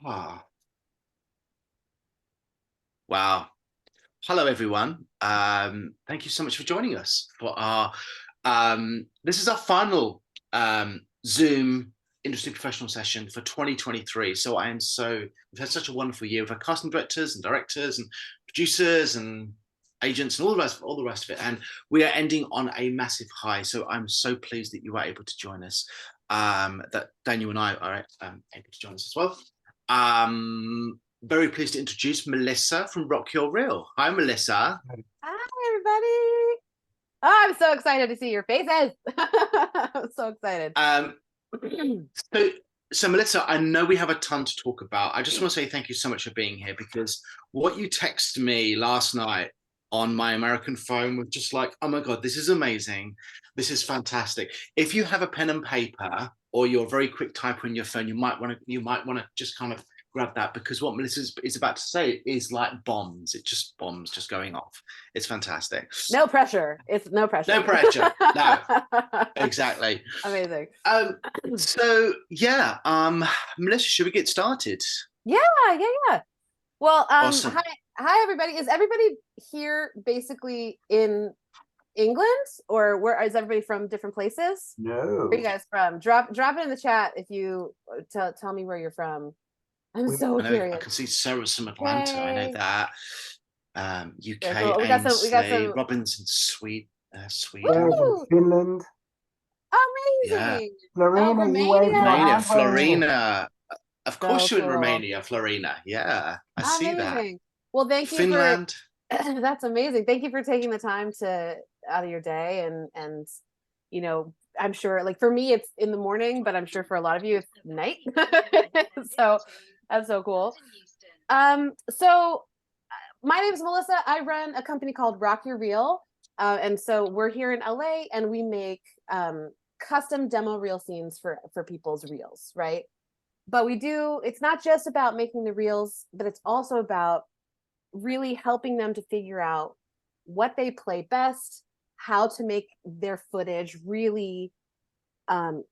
Ah, wow. Hello, everyone. Thank you so much for joining us for our. This is our final Zoom industry professional session for 2023. So we've had such a wonderful year. We've had casting directors and producers and agents and all the rest of it. And we are ending on a massive high. So I'm so pleased that you were able to join us. That Daniel and I are able to join us as well. Very pleased to introduce Melissa from Rock Your Reel. Hi, Melissa. Hi, everybody. Oh, I'm so excited to see your faces. I'm so excited. So, so Melissa, I know we have a ton to talk about. I just want to say thank you so much for being here because what you texted me last night on my American phone was just like, oh my God, this is amazing. This is fantastic. If you have a pen and paper or you're a very quick typer on your phone, you might want to just kind of grab that because what Melissa is about to say is like bombs. It's just bombs just going off. It's fantastic. No pressure. It's no pressure. No pressure. No, exactly. Amazing. Um, so yeah, Melissa, should we get started? Yeah, yeah. Well, Awesome. hi, everybody. Is everybody here basically in England, or where is everybody from different places? Where are you No, guys from? Drop it in the chat if you tell me where you're from. I'm we so I know I curious. can see Sarah's from Atlanta. I know Yay. that. Very UK, cool. We got Ainsley, some. Robin's in Sweden. Sarah's in Woo! Finland, Yeah, Amazing. Oh, Florina, you wave your Romania. Romania, hand when you. Florina. Of So course, you're in cool. Romania, Florina. Yeah, I see that. Amazing. Well, thank you for Finland. that's amazing. Thank you for taking the time to out of your day and I'm sure like for me it's in the morning, but I'm sure for a lot of you it's night. So that's so cool. So my name is Melissa. I run a company called Rock Your Reel. And so we're here in LA and we make custom demo reel scenes for people's reels, right? But it's not just about making the reels, but it's also about really helping them to figure out what they play best, how to make their footage really um,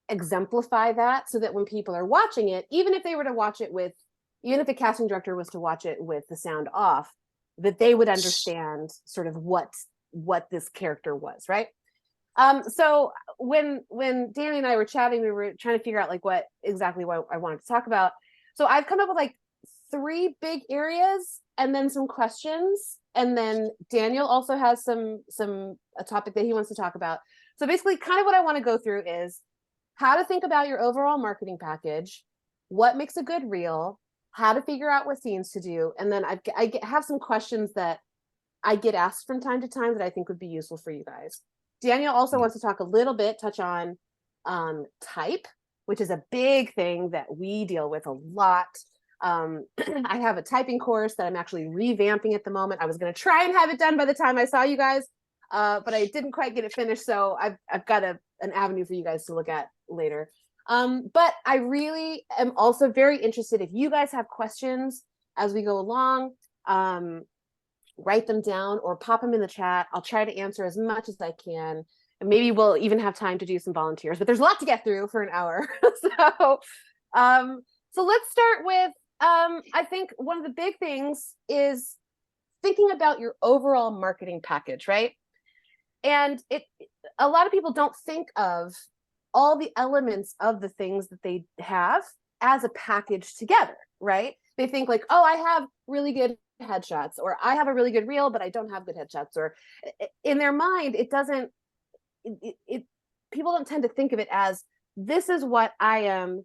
exemplify that so that when people are watching it, even if the casting director was to watch it with the sound off, that they would understand sort of what this character was, right? So when Danny and I were chatting, we were trying to figure out like what I wanted to talk about. So I've come up with like three big areas and then some questions. And then Daniel also has a topic that he wants to talk about. So basically kind of what I want to go through is how to think about your overall marketing package, what makes a good reel, how to figure out what scenes to do. And then have some questions that I get asked from time to time that I think would be useful for you guys. Daniel also wants to talk a little bit, touch on type, which is a big thing that we deal with a lot. I have a typing course that I'm actually revamping at the moment. I was going to try and have it done by the time I saw you guys, but I didn't quite get it finished. So I've got an avenue for you guys to look at later. But I really am also very interested if you guys have questions as we go along. Write them down or pop them in the chat. I'll try to answer as much as I can. And maybe we'll even have time to do some volunteers, but there's a lot to get through for an hour. So let's start with, I think one of the big things is thinking about your overall marketing package, right? And a lot of people don't think of all the elements of the things that they have as a package together, right? They think like, oh, I have really good headshots, or I have a really good reel, but I don't have good headshots. Or in their mind, people don't tend to think of it as this is what I am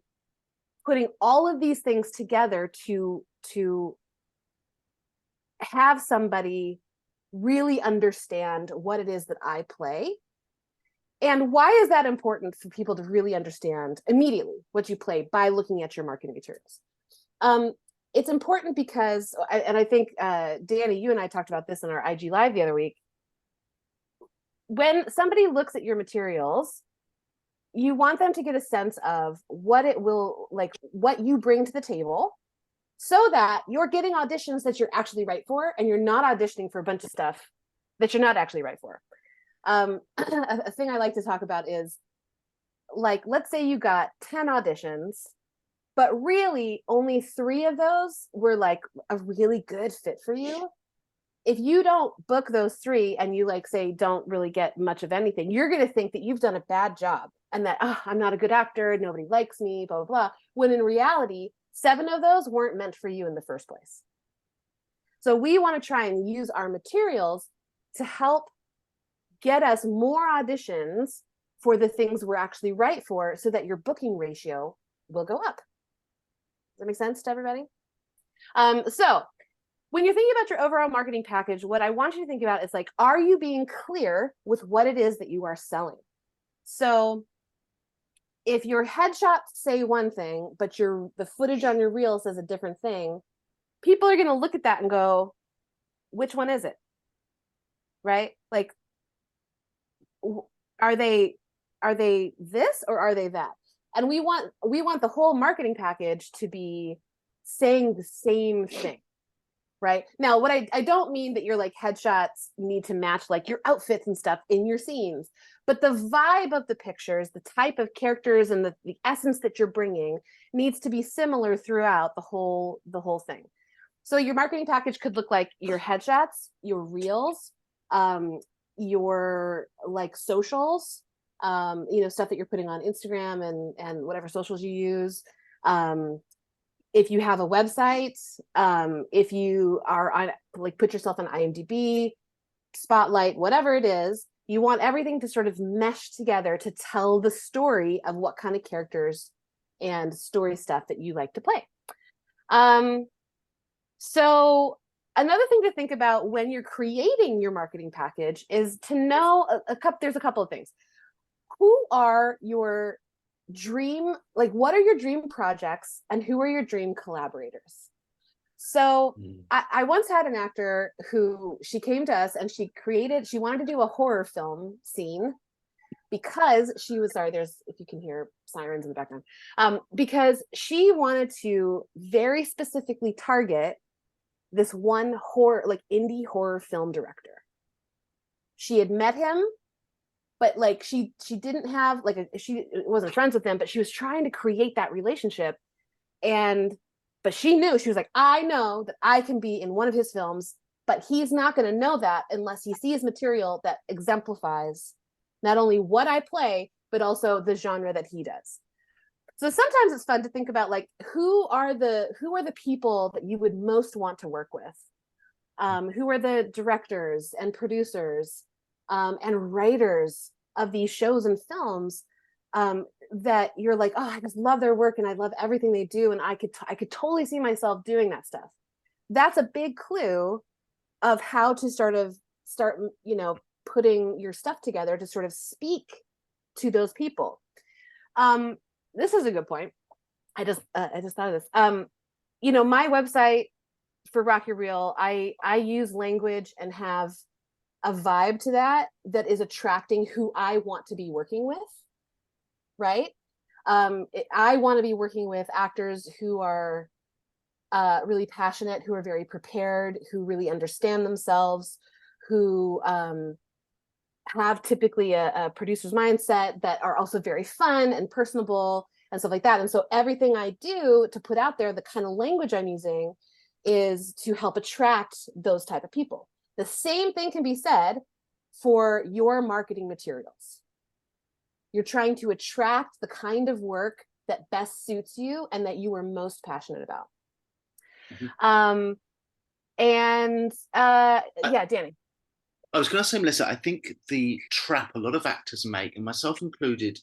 putting all of these things together to have somebody really understand what it is that I play. And why is that important for people to really understand immediately what you play by looking at your marketing materials? It's important because, and I think, Danny, you and I talked about this in our IG Live the other week. When somebody looks at your materials, you want them to get a sense of what you bring to the table so that you're getting auditions that you're actually right for and you're not auditioning for a bunch of stuff that you're not actually right for. A thing I like to talk about is like, let's say you got 10 auditions but really only 3 of those were like a really good fit for you. If you don't book those 3 and you like say don't really get much of anything, you're going to think that you've done a bad job and that, oh, I'm not a good actor, nobody likes me, blah, blah, blah. When in reality, 7 of those weren't meant for you in the first place. So we want to try and use our materials to help get us more auditions for the things we're actually right for, so that your booking ratio will go up. Does that make sense to everybody? So when you're thinking about your overall marketing package, what I want you to think about is like, are you being clear with what it is that you are selling? So if your headshots say one thing, but the footage on your reel says a different thing, people are going to look at that and go, which one is it? Right? Like, are they this or are they that? And we want the whole marketing package to be saying the same thing. Right now, what I don't mean that your like headshots need to match like your outfits and stuff in your scenes, but the vibe of the pictures, the type of characters, and the essence that you're bringing needs to be similar throughout the whole thing. So your marketing package could look like your headshots, your reels, your like socials, stuff that you're putting on Instagram and whatever socials you use. If you have a website, if you are on, like, put yourself on IMDb, Spotlight, whatever it is, you want everything to sort of mesh together to tell the story of what kind of characters and story stuff that you like to play. So another thing to think about when you're creating your marketing package is to know there's a couple of things. Who are your what are your dream projects and who are your dream collaborators? So I once had an actor who, she came to us and she wanted to do a horror film scene because she was, sorry, there's, if you can hear sirens in the background, because she wanted to very specifically target this one indie horror film director. She had met him, but like she didn't have she wasn't friends with him, but she was trying to create that relationship. But she knew, she was like, I know that I can be in one of his films, but he's not going to know that unless he sees material that exemplifies not only what I play, but also the genre that he does. So sometimes it's fun to think about like, who are the people that you would most want to work with? Who are the directors and producers and writers of these shows and films that you're like, oh, I just love their work and I love everything they do, and I could totally see myself doing that stuff. That's a big clue of how to start putting your stuff together to sort of speak to those people. This is a good point. I just thought of this. My website for Rock Your Reel, I use language and have a vibe to that is attracting who I want to be working with, right? I want to be working with actors who are really passionate, who are very prepared, who really understand themselves, who have typically a producer's mindset, that are also very fun and personable and stuff like that. And so everything I do to put out there, the kind of language I'm using, is to help attract those type of people. The same thing can be said for your marketing materials. You're trying to attract the kind of work that best suits you and that you are most passionate about. Mm-hmm. Yeah, Danny. I was going to say, Melissa, I think the trap a lot of actors make, and myself included,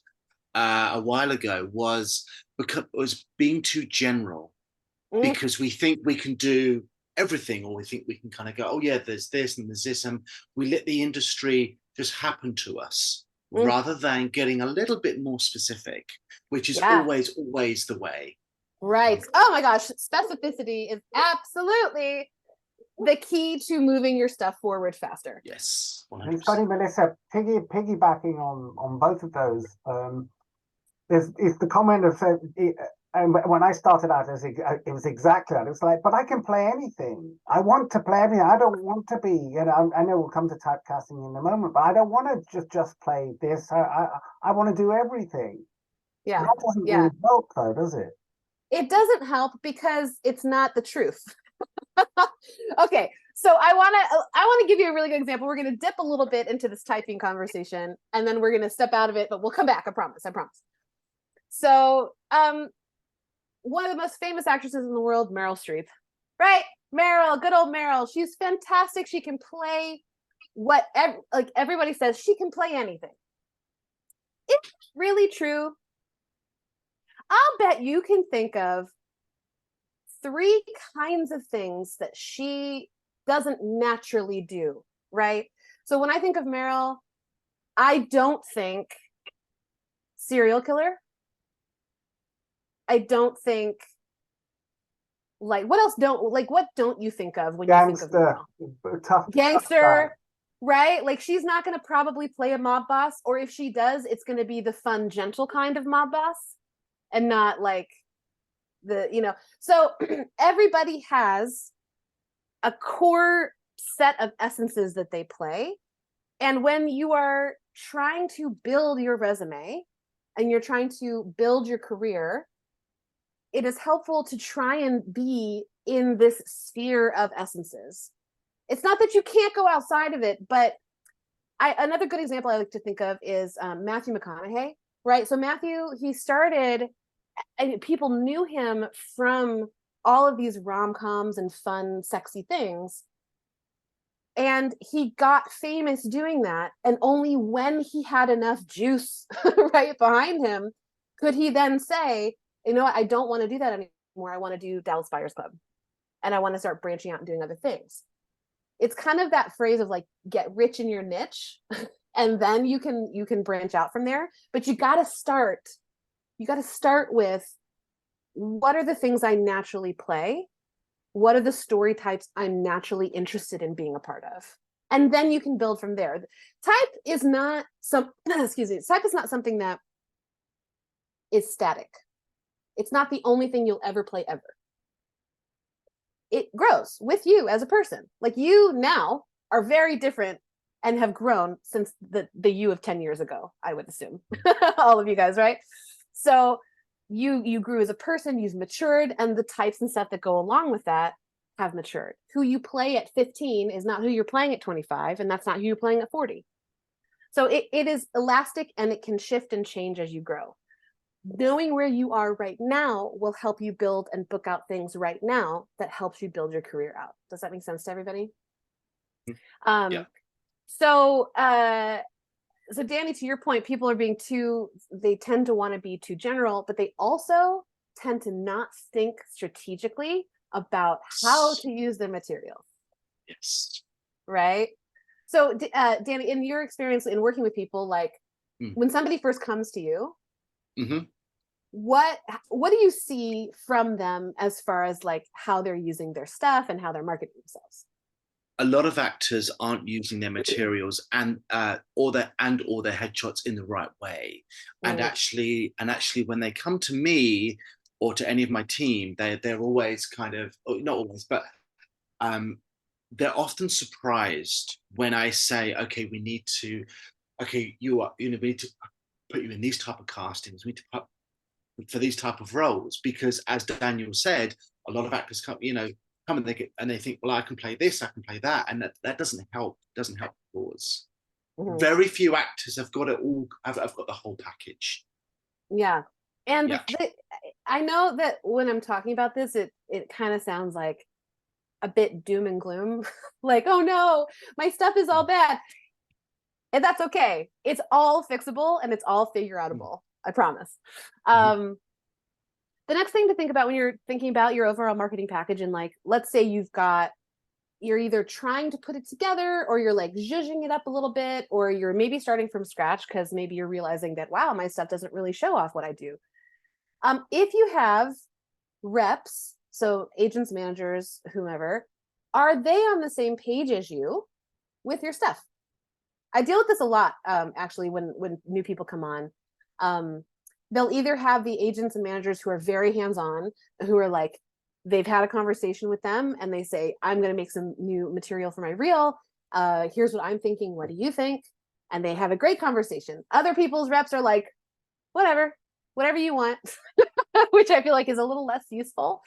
a while ago, was being too general, because we think we can do everything, or we think we can kind of go, oh yeah, there's this and there's this, and we let the industry just happen to us, rather than getting a little bit more specific, which is always the way. Right. Oh my gosh, specificity is absolutely the key to moving your stuff forward faster. Yes, 100%. It's funny, Melissa, piggybacking on both of those. It's the comment of said. And when I started out, it was exactly that. It was like, but I can play anything. I want to play everything. I don't want to be, I know we'll come to typecasting in a moment, but I don't want to just play this. I want to do everything. Yeah. That doesn't really help, though, does it? It doesn't help because it's not the truth. Okay, so I want to give you a really good example. We're going to dip a little bit into this typing conversation, and then we're going to step out of it, but we'll come back. I promise. I promise. So, one of the most famous actresses in the world, Meryl Streep, right? Meryl, good old Meryl. She's fantastic. She can play like everybody says she can play anything. Is it really true? I'll bet you can think of 3 kinds of things that she doesn't naturally do, right? So when I think of Meryl, I don't think serial killer. I don't think what don't you think of when you think of Meryl? Tough Gangster, right? Like she's not going to probably play a mob boss, or if she does, it's going to be the fun, gentle kind of mob boss and not like so everybody has a core set of essences that they play. And when you are trying to build your resume and you're trying to build your career, it is helpful to try and be in this sphere of essences. It's not that you can't go outside of it, but another good example I like to think of is Matthew McConaughey, right? So Matthew, he started, and people knew him from all of these rom-coms and fun, sexy things. And he got famous doing that. And only when he had enough juice right behind him could he then say, you know what, I don't want to do that anymore. I want to do Dallas Buyers Club. And I want to start branching out and doing other things. It's kind of that phrase of like, get rich in your niche. And then you can branch out from there. But you got to start with, what are the things I naturally play? What are the story types I'm naturally interested in being a part of? And then you can build from there. Type is not type is not something that is static. It's not the only thing you'll ever play ever. It grows with you as a person. Like you now are very different and have grown since the you of 10 years ago, I would assume. All of you guys, right? So you grew as a person, you've matured, and the types and stuff that go along with that have matured. Who you play at 15 is not who you're playing at 25, and that's not who you're playing at 40. So it is elastic and it can shift and change as you grow. Knowing where you are right now will help you build and book out things right now that helps you build your career out. Does that make sense to everybody? Yeah. So Danny, to your point, people are they tend to want to be too general, but they also tend to not think strategically about how to use their material. Yes. Right? So Danny, in your experience in working with people, like when somebody first comes to you, what do you see from them as far as like how they're using their stuff and how they're marketing themselves? A lot of actors aren't using their materials and or their headshots in the right way. And actually when they come to me or to any of my team, they're always kind of, not always, but they're often surprised when I say, okay, we need to put you in these type of castings. We need to put for these type of roles, because as Daniel said, a lot of actors come and they think, well, I can play this, I can play that, and that doesn't help the cause. Very few actors have got it all. I've got the whole package. Yeah, and I know that when I'm talking about this, it kind of sounds like a bit doom and gloom, like, oh no, my stuff is all bad, and that's okay. It's all fixable and it's all figure outable. I promise. The next thing to think about when you're thinking about your overall marketing package, and like, let's say you're either trying to put it together or you're like zhuzhing it up a little bit, or you're maybe starting from scratch because maybe you're realizing that, wow, my stuff doesn't really show off what I do. If you have reps, so agents, managers, whomever, are they on the same page as you with your stuff? I deal with this a lot, actually, when new people come on. They'll either have the agents and managers who are very hands-on, who are like, they've had a conversation with them and they say, I'm going to make some new material for my reel. Here's what I'm thinking. What do you think? And they have a great conversation. Other people's reps are like, whatever, whatever you want, which I feel like is a little less useful.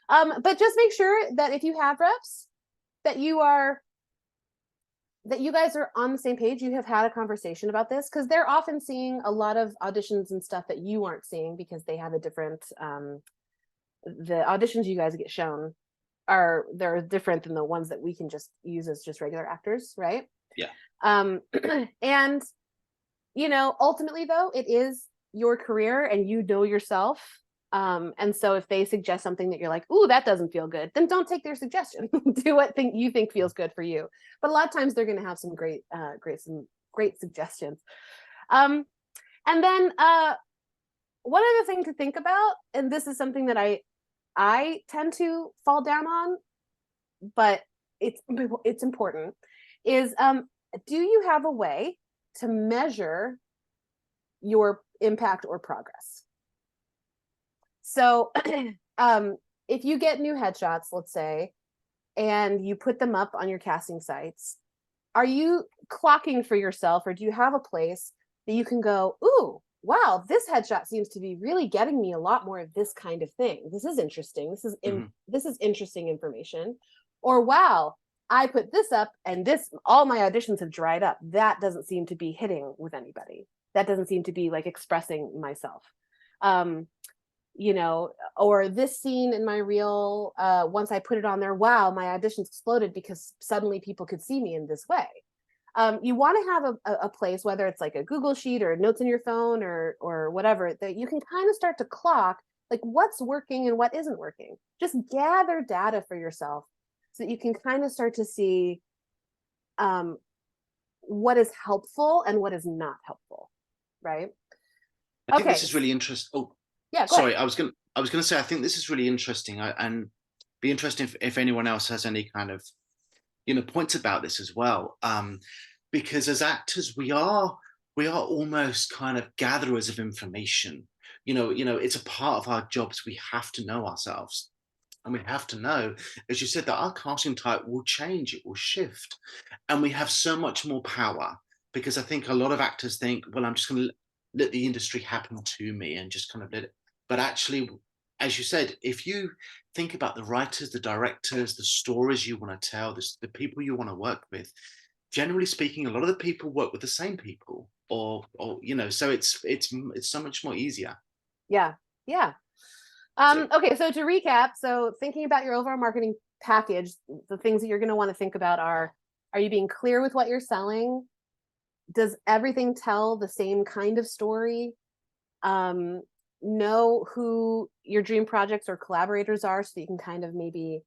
But just make sure that if you have reps, that you guys are on the same page. You have had a conversation about this, because they're often seeing a lot of auditions and stuff that you aren't seeing, because they have a different, the auditions you guys get shown they're different than the ones that we can just use as just regular actors, right? Yeah. And ultimately though, it is your career and you know yourself. And so if they suggest something that you're like, ooh, that doesn't feel good, then don't take their suggestion. Do what you think feels good for you. But a lot of times they're going to have some great suggestions. And then one other thing to think about, and this is something that I tend to fall down on, but it's important, is do you have a way to measure your impact or progress? So if you get new headshots, let's say, and you put them up on your casting sites, are you clocking for yourself, or do you have a place that you can go, ooh, wow, this headshot seems to be really getting me a lot more of this kind of thing. This is interesting. This is interesting information. Or wow, I put this up and all my auditions have dried up. That doesn't seem to be hitting with anybody. That doesn't seem to be like expressing myself. Or this scene in my reel, once I put it on there, wow, my auditions exploded because suddenly people could see me in this way. You want to have a place, whether it's like a Google sheet or notes in your phone or whatever, that you can kind of start to clock like what's working and what isn't working. Just gather data for yourself so that you can kind of start to see what is helpful and what is not helpful, right? I think this is really interesting. Oh, yeah. Sorry, I was gonna say I think this is really interesting, and be interesting if anyone else has any kind of points about this as well. Because as actors, we are almost kind of gatherers of information. It's a part of our jobs. We have to know ourselves, and we have to know, as you said, that our casting type will change, it will shift, and we have so much more power. Because I think a lot of actors think, well, I'm just going to let the industry happen to me and just kind of let it. But actually, as you said, if you think about the writers, the directors, the stories you want to tell, the people you want to work with, generally speaking, a lot of the people work with the same people, or so it's so much more easier. Yeah. Okay, so to recap, so thinking about your overall marketing package, the things that you're going to want to think about are you being clear with what you're selling? Does everything tell the same kind of story? Know who your dream projects or collaborators are, so you can kind of maybe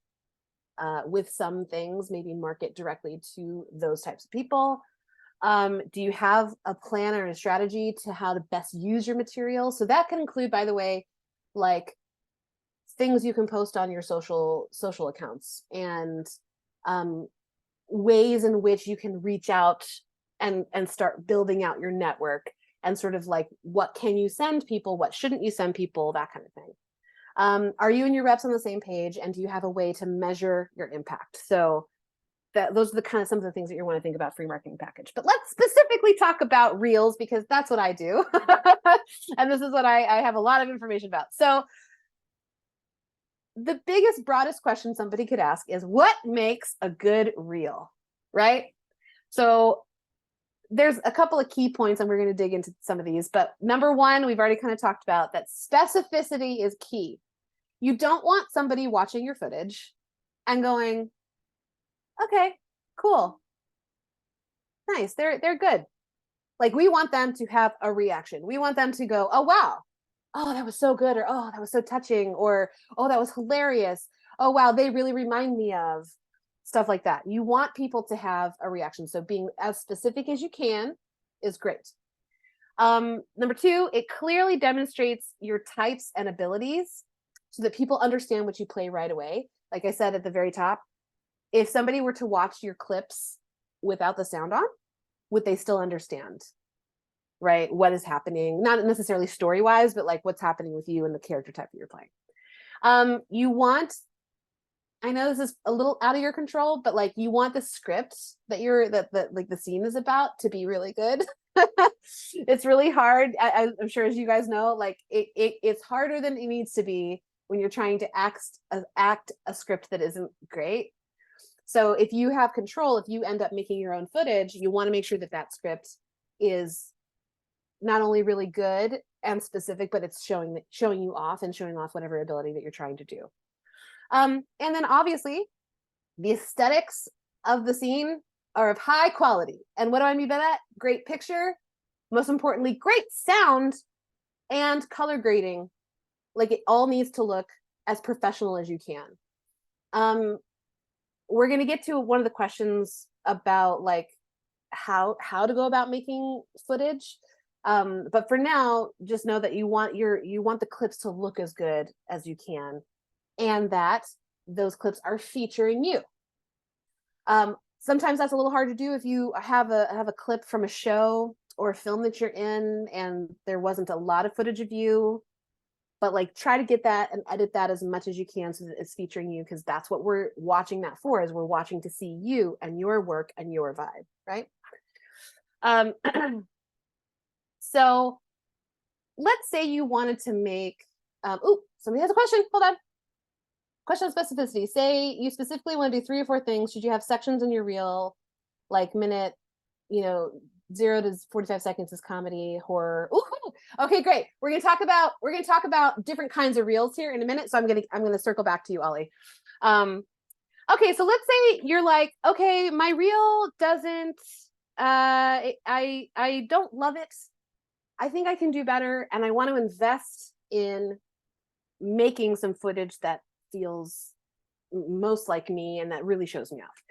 with some things maybe market directly to those types of people. Do you have a plan or a strategy to how to best use your material? So that can include, by the way, like things you can post on your social accounts, and ways in which you can reach out and start building out your network, and sort of like, what can you send people, what shouldn't you send people, that kind of thing. Are you and your reps on the same page, and do you have a way to measure your impact? So those are the kind of some of the things that you want to think about for your marketing package. But let's specifically talk about reels, because that's what I do. And this is what I have a lot of information about. So the biggest, broadest question somebody could ask is, what makes a good reel, right? So there's a couple of key points, and we're going to dig into some of these. But number one, we've already kind of talked about that specificity is key. You don't want somebody watching your footage and going, okay, cool, nice, they're good. Like, we want them to have a reaction. We want them to go, oh wow, oh that was so good, or oh that was so touching, or oh that was hilarious, oh wow, they really remind me of stuff like that. You want people to have a reaction. So being as specific as you can is great. Number two, it clearly demonstrates your types and abilities so that people understand what you play right away. Like I said at the very top, if somebody were to watch your clips without the sound on, would they still understand, right, what is happening? Not necessarily story-wise, but like what's happening with you and the character type that you're playing. You want, I know this is a little out of your control, but like you want the script that like the scene is about to be really good. It's really hard. I'm sure, as you guys know, like it's harder than it needs to be when you're trying to act a script that isn't great. So if you have control, if you end up making your own footage, you want to make sure that that script is not only really good and specific, but it's showing you off and showing off whatever ability that you're trying to do. And then obviously the aesthetics of the scene are of high quality. And what do I mean by that? Great picture, most importantly, great sound and color grading. Like, it all needs to look as professional as you can. We're going to get to one of the questions about like how to go about making footage. But for now, just know that you want the clips to look as good as you can, and that those clips are featuring you. Sometimes that's a little hard to do if you have a clip from a show or a film that you're in and there wasn't a lot of footage of you, but like try to get that and edit that as much as you can so that it's featuring you, because that's what we're watching that for, is we're watching to see you and your work and your vibe, right? So let's say you wanted to make, somebody has a question, hold on. Question on specificity. Say you specifically want to do 3 or 4 things. Should you have sections in your reel, like minute, 0 to 45 seconds is comedy, horror. Ooh, okay, great. We're gonna talk about different kinds of reels here in a minute. So I'm gonna circle back to you, Ollie. Okay, so let's say you're like, okay, my reel doesn't. I don't love it. I think I can do better, and I want to invest in making some footage that feels most like me and that really shows me off.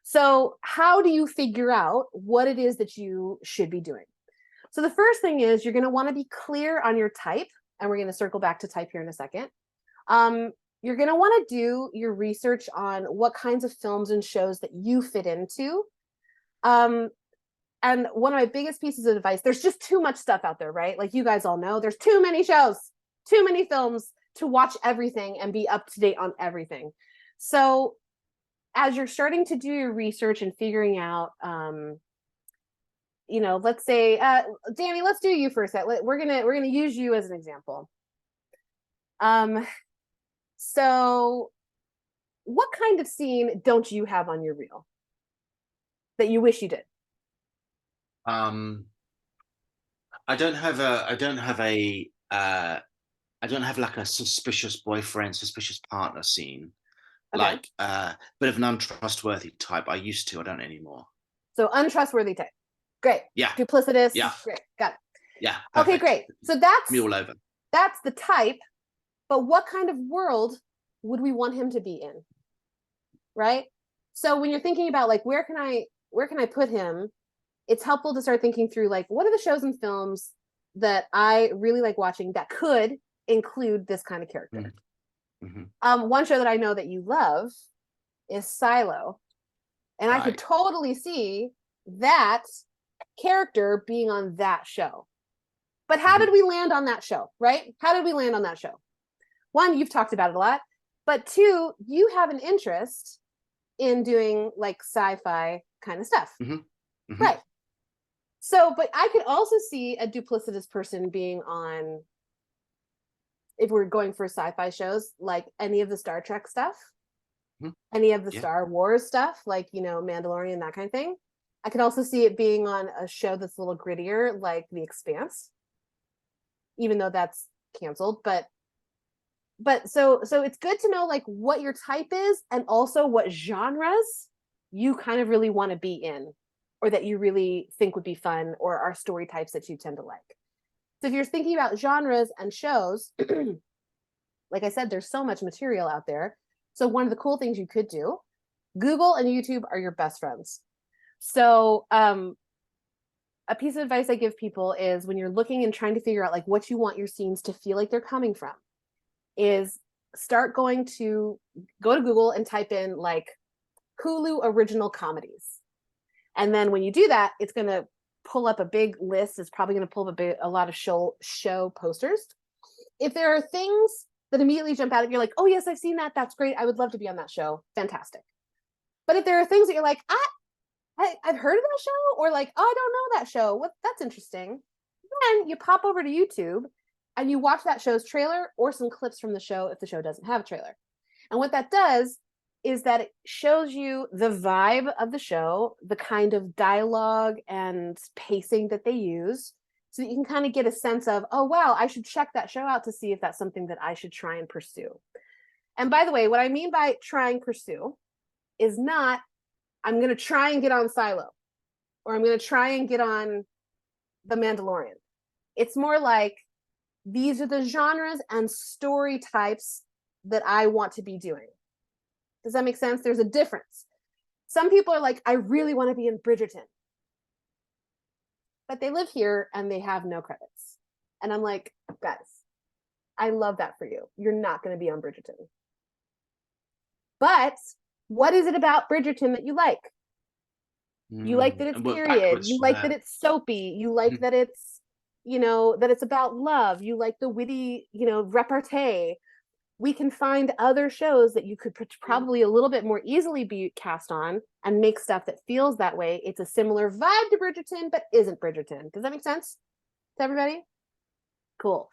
So how do you figure out what it is that you should be doing? So the first thing is you're going to want to be clear on your type, and we're going to circle back to type here in a second. You're going to want to do your research on what kinds of films and shows that you fit into. And one of my biggest pieces of advice, there's just too much stuff out there, right? Like you guys all know, there's too many shows, too many films to watch everything and be up to date on everything. So as you're starting to do your research and figuring out, let's say, Danny, let's do you for a sec. We're gonna use you as an example. So what kind of scene don't you have on your reel that you wish you did? I don't have like a suspicious boyfriend, suspicious partner scene. Okay. Like bit of an untrustworthy type. I used to, I don't anymore. So untrustworthy type. Great. Yeah. Duplicitous. Yeah. Great. Got it. Yeah. Perfect. Okay, great. So that's me all over. That's the type, but what kind of world would we want him to be in? Right? So when you're thinking about like where can I put him, it's helpful to start thinking through like what are the shows and films that I really like watching that could include this kind of character. Mm-hmm. One show that I know that you love is Silo, and I could totally see that character being on that show. But how did we land on that show, right? How did we land on that show? 1, you've talked about it a lot, but 2, you have an interest in doing like sci-fi kind of stuff. Mm-hmm. Mm-hmm. Right. So, but I could also see a duplicitous person being on, if we're going for sci-fi shows, like any of the Star Trek stuff, any of the Star Wars stuff, like, Mandalorian, that kind of thing. I could also see it being on a show that's a little grittier, like The Expanse, even though that's canceled. But so it's good to know like what your type is and also what genres you kind of really want to be in, or that you really think would be fun, or are story types that you tend to like. So if you're thinking about genres and shows, like I said, there's so much material out there. So one of the cool things you could do, Google and YouTube are your best friends. So a piece of advice I give people is when you're looking and trying to figure out like what you want your scenes to feel like they're coming from, is go to Google and type in like Hulu original comedies. And then when you do that, it's going to pull up a big list. It's probably going to pull up a lot of show posters. If there are things that immediately jump out at you, you're like, oh yes, I've seen that. That's great. I would love to be on that show. Fantastic. But if there are things that you're like, I've heard of that show, or like, oh, I don't know that show. What? That's interesting. Then you pop over to YouTube and you watch that show's trailer or some clips from the show if the show doesn't have a trailer. And what that does is that it shows you the vibe of the show, the kind of dialogue and pacing that they use, so that you can kind of get a sense of, oh, wow, I should check that show out to see if that's something that I should try and pursue. And by the way, what I mean by try and pursue is not, I'm going to try and get on Silo, or I'm going to try and get on The Mandalorian. It's more like, these are the genres and story types that I want to be doing. Does that make sense? There's a difference. Some people are like, I really want to be in Bridgerton, but they live here and they have no credits. And I'm like, guys, I love that for you. You're not going to be on Bridgerton. But what is it about Bridgerton that you like? You like that it's period. You like that it's soapy. You like that it's, you know, that it's about love. You like the witty, you know, repartee. We can find other shows that you could probably a little bit more easily be cast on and make stuff that feels that way. It's a similar vibe to Bridgerton, but isn't Bridgerton. Does that make sense to everybody? Cool.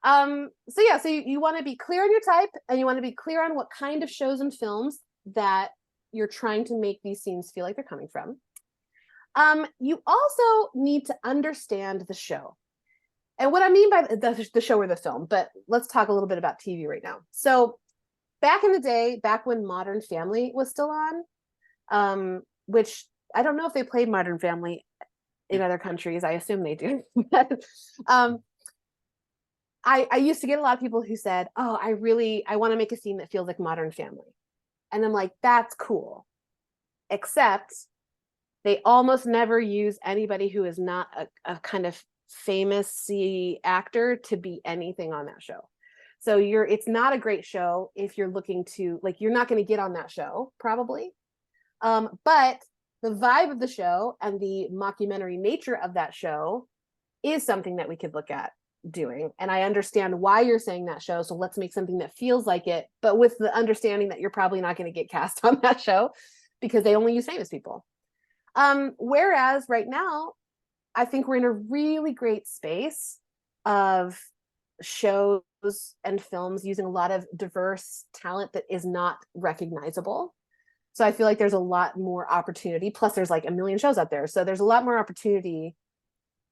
So yeah, so you want to be clear on your type, and you want to be clear on what kind of shows and films that you're trying to make these scenes feel like they're coming from. You also need to understand the show. And what I mean by the show or the film, but let's talk a little bit about TV right now. So back in the day, back when Modern Family was still on, which I don't know if they played Modern Family in other countries. I assume they do. I used to get a lot of people who said, oh, I want to make a scene that feels like Modern Family. And I'm like, that's cool. Except they almost never use anybody who is not a kind of famous actor to be anything on that show. So it's not a great show if you're looking to, like, you're not going to get on that show probably. But the vibe of the show and the mockumentary nature of that show is something that we could look at doing. And I understand why you're saying that show. So let's make something that feels like it, but with the understanding that you're probably not going to get cast on that show because they only use famous people. Whereas right now, I think we're in a really great space of shows and films using a lot of diverse talent that is not recognizable. So I feel like there's a lot more opportunity. Plus, there's like a million shows out there. So there's a lot more opportunity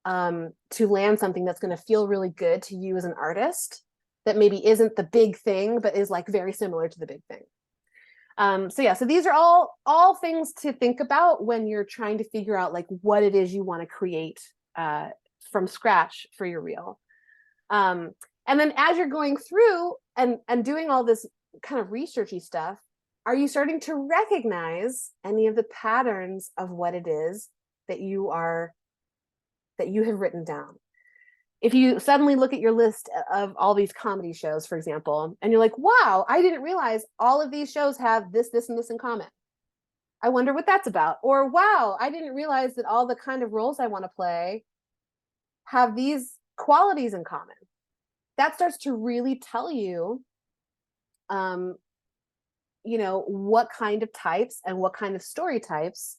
to land something that's going to feel really good to you as an artist that maybe isn't the big thing, but is like very similar to the big thing. So yeah, so these are all things to think about when you're trying to figure out like what it is you want to create from scratch for your reel. And then as you're going through and doing all this kind of researchy stuff, are you starting to recognize any of the patterns of what it is that you have written down? If you suddenly look at your list of all these comedy shows, for example, and you're like, wow, I didn't realize all of these shows have this, this, and this in common. I wonder what that's about. Or, wow, I didn't realize that all the kind of roles I want to play have these qualities in common. That starts to really tell you, what kind of types and what kind of story types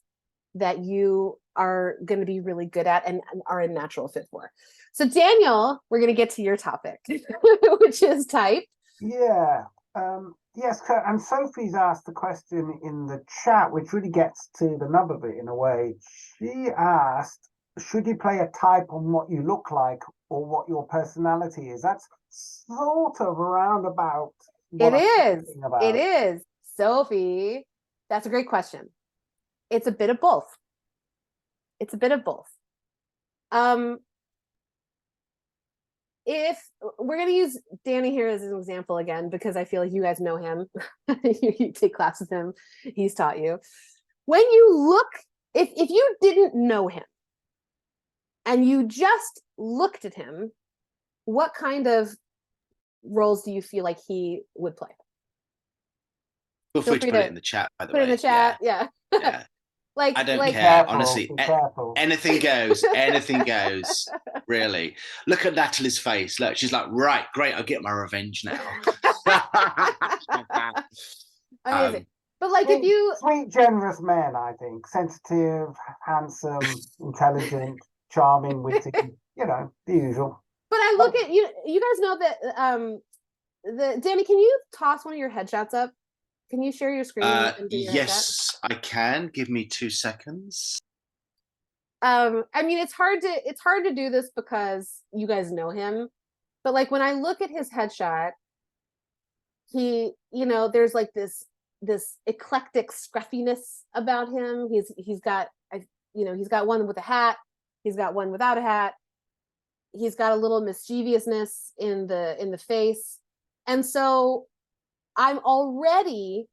that you are going to be really good at and are a natural fit for. So Daniel, we're going to get to your topic, which is type. Yeah. Yes, and Sophie's asked the question in the chat, which really gets to the nub of it in a way. She asked, should you play a type on what you look like or what your personality is? That's sort of around about what It is. Sophie, that's a great question. It's a bit of both. If we're going to use Danny here as an example again, because I feel like you guys know him, you take class with him, he's taught you. When you look, if you didn't know him and you just looked at him, what kind of roles do you feel like he would play? Feel free to put it in the chat, by the way. Put it in the chat, yeah. Like, I don't care, careful, honestly. Anything goes. Anything goes. Really. Look at Natalie's face. Look, she's like, right, great. I'll get my revenge now. Amazing. But like if you sweet, generous men, I think, sensitive, handsome, intelligent, charming, witty, the usual. but I look at you guys know that Danny, can you toss one of your headshots up? Can you share your screen and do your headshot? Yes, I can. Give me 2 seconds. I mean it's hard to do this because you guys know him, but like when I look at his headshot, he, there's like this eclectic scruffiness about him. He's got he's got one with a hat, he's got one without a hat, he's got a little mischievousness in the face. And so I'm already,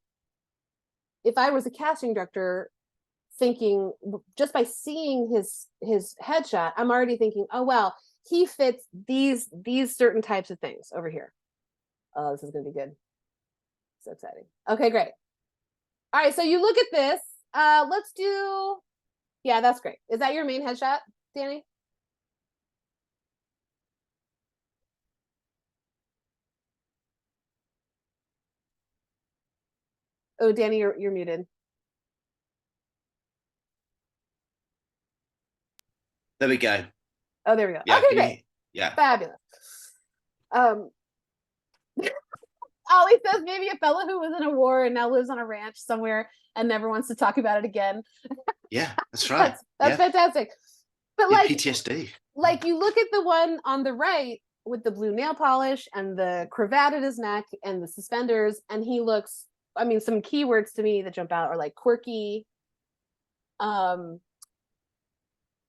if I was a casting director, thinking, just by seeing his headshot, I'm already thinking, oh well, he fits these certain types of things over here. Oh, this is gonna be good. So exciting. Okay, great. All right, so you look at this. Let's do, yeah, that's great. Is that your main headshot, Danny? Oh, Danny, you're muted. There we go. Oh, there we go. Yeah, okay, great. Yeah. Fabulous. Ollie says maybe a fellow who was in a war and now lives on a ranch somewhere and never wants to talk about it again. Yeah, that's right. That's fantastic. But like PTSD. Like you look at the one on the right with the blue nail polish and the cravat at his neck and the suspenders, and he looks, I mean, some keywords to me that jump out are like quirky.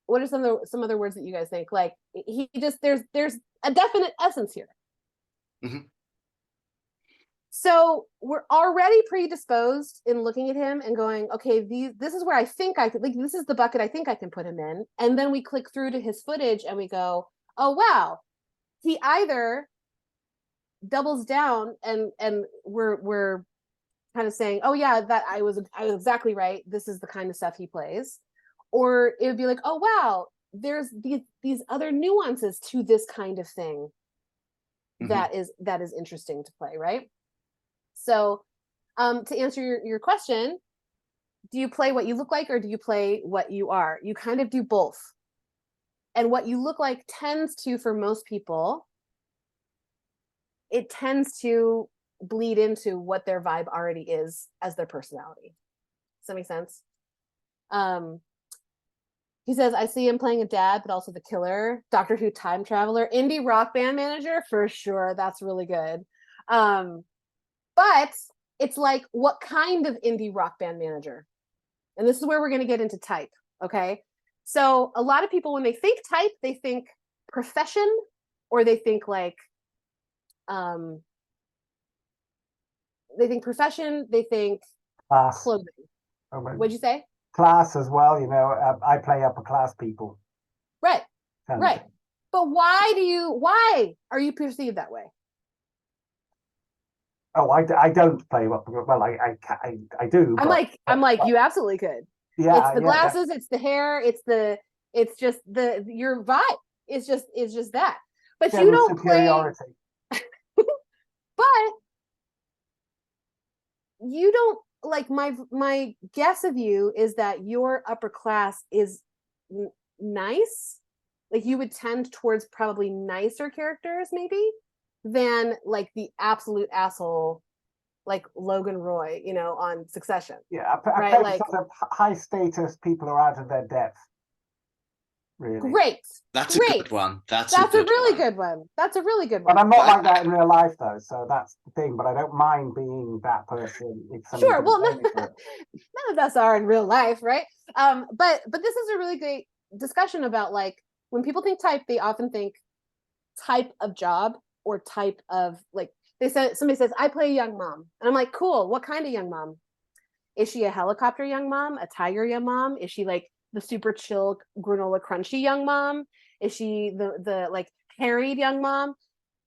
What are some other words that you guys think? Like he just, there's a definite essence here. Mm-hmm. So we're already predisposed in looking at him and going, okay, this is where I think I could, like, this is the bucket I think I can put him in. And then we click through to his footage and we go, oh, wow, he either doubles down and we're kind of saying, oh yeah, that I was exactly right. This is the kind of stuff he plays. Or it would be like, oh, wow, there's these other nuances to this kind of thing that is interesting to play, right? So to answer your question, do you play what you look like or do you play what you are? You kind of do both. And what you look like tends to, for most people, it tends to bleed into what their vibe already is as their personality. Does that make sense? He says, I see him playing a dad, but also the killer, Doctor Who time traveler, indie rock band manager, for sure. That's really good. But it's like, what kind of indie rock band manager? And this is where we're going to get into type, okay? So a lot of people, when they think type, they think profession, or they think like, they think profession, they think class. clothing. What'd you say? Class as well, I play upper class people. Right, right. But why are you perceived that way? Oh, I don't play upper. Well, I do. I'm like, you absolutely could. Yeah, it's the glasses, it's the hair, it's just your vibe. It's just that. But you don't superiority. But you don't, like, my guess of you is that your upper class is nice. Like you would tend towards probably nicer characters maybe than like the absolute asshole like Logan Roy, on Succession. Yeah, right? Like sort of high status people are out of their depth. Really. Great. That's a good one. That's a really good one. That's a really good one. But I'm not like that in real life, though. So that's the thing. But I don't mind being that person. Sure. Well, none of us are in real life, right? But this is a really great discussion about like when people think type, they often think type of job or type of like. Somebody says, I play a young mom. And I'm like, cool. What kind of young mom? Is she a helicopter young mom? A tiger young mom? Is she like the super chill granola crunchy young mom? Is she the like harried young mom?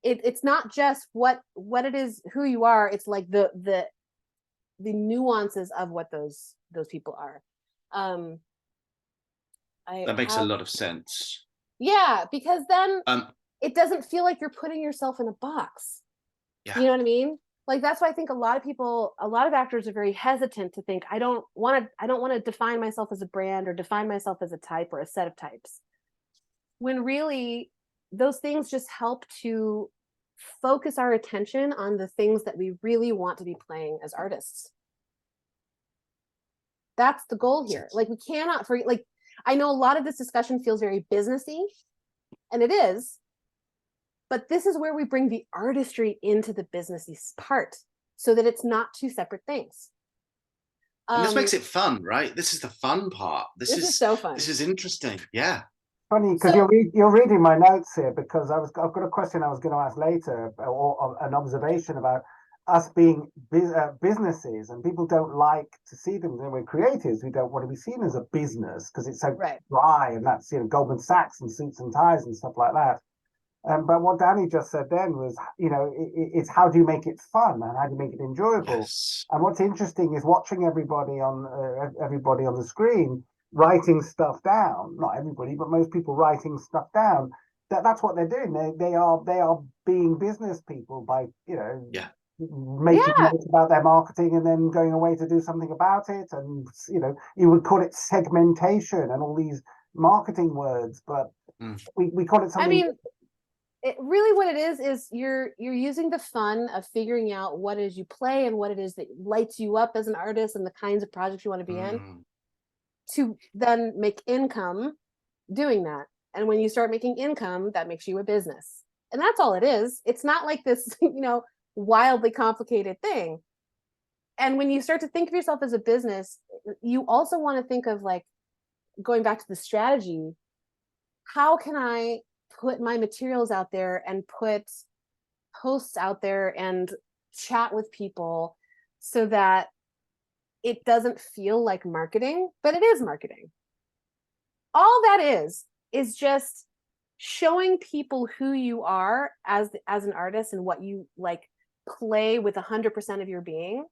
It's not just what it is, who you are. It's like the nuances of what those people are. That makes a lot of sense. Yeah, because then it doesn't feel like you're putting yourself in a box. Yeah. You know what I mean? Like, that's why I think a lot of actors are very hesitant to think, I don't want to define myself as a brand or define myself as a type or a set of types. When really those things just help to focus our attention on the things that we really want to be playing as artists. That's the goal here. Like, we cannot forget, like, I know a lot of this discussion feels very businessy, and it is, but this is where we bring the artistry into the businessy part so that it's not two separate things. And this makes it fun, right? This is the fun part. This is so fun. This is interesting. Yeah. Funny, because you're reading my notes here, because I've got a question I was going to ask later, or an observation about us being businesses, and people don't like to see them. We're creatives. We don't want to be seen as a business because it's so dry, and that's, you know, Goldman Sachs and suits and ties and stuff like that. But what Danny just said then was, you know, it's how do you make it fun and how do you make it enjoyable? Yes. And what's interesting is watching everybody on the screen writing stuff down. Not everybody, but most people writing stuff down. That's what they're doing. They are being business people by, you know, making notes about their marketing and then going away to do something about it. And, you know, you would call it segmentation and all these marketing words, but we call it something. I mean, really what it is you're using the fun of figuring out what it is you play and what it is that lights you up as an artist and the kinds of projects you want to be in, to then make income doing that. And when you start making income, that makes you a business. And that's all it is. It's not like this, you know, wildly complicated thing. And when you start to think of yourself as a business, you also want to think of, like, going back to the strategy, how can I put my materials out there and put posts out there and chat with people so that it doesn't feel like marketing, but it is marketing. All that is just showing people who you are as an artist and what you, like, play with 100% of your being,